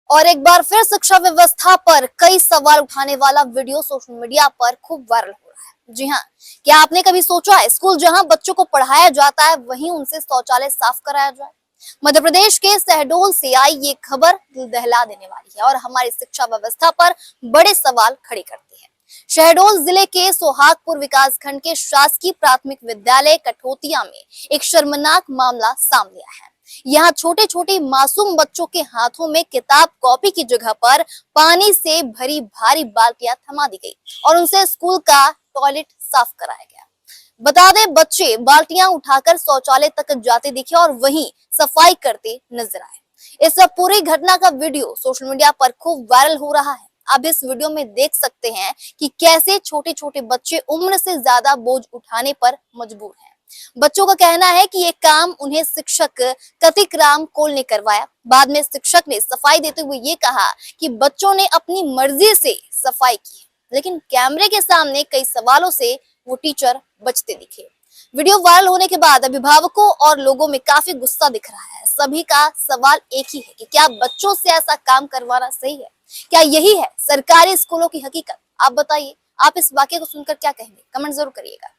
और एक बार फिर शिक्षा व्यवस्था पर कई सवाल उठाने वाला वीडियो सोशल मीडिया पर खूब वायरल हो रहा है। जी हाँ, क्या आपने कभी सोचा है स्कूल जहां बच्चों को पढ़ाया जाता है वहीं उनसे शौचालय साफ कराया जाए? मध्य प्रदेश के शहडोल से आई ये खबर दिल दहला देने वाली है और हमारी शिक्षा व्यवस्था पर बड़े सवाल खड़े करती है। शहडोल जिले के सोहागपुर विकासखंड के शासकीय प्राथमिक विद्यालय कठोतिया में एक शर्मनाक मामला सामने आया है। यहाँ छोटे छोटे मासूम बच्चों के हाथों में किताब कॉपी की जगह पर पानी से भरी भारी बाल्टियां थमा दी गई और उनसे स्कूल का टॉयलेट साफ कराया गया। बता दें, बच्चे बाल्टियां उठाकर शौचालय तक जाते दिखे और वहीं सफाई करते नजर आए। इस पूरी घटना का वीडियो सोशल मीडिया पर खूब वायरल हो रहा है। आप इस वीडियो में देख सकते हैं कि कैसे छोटे छोटे बच्चे उम्र से ज्यादा बोझ उठाने पर मजबूर हैं। बच्चों का कहना है कि ये काम उन्हें शिक्षक कतिक राम कोल ने करवाया। बाद में शिक्षक ने सफाई देते हुए ये कहा कि बच्चों ने अपनी मर्जी से सफाई की, लेकिन कैमरे के सामने कई सवालों से वो टीचर बचते दिखे। वीडियो वायरल होने के बाद अभिभावकों और लोगों में काफी गुस्सा दिख रहा है। सभी का सवाल एक ही है कि क्या बच्चों से ऐसा काम करवाना सही है? क्या यही है सरकारी स्कूलों की हकीकत? आप बताइए, आप इस वाक्य को सुनकर क्या कहेंगे? कमेंट जरूर करिएगा।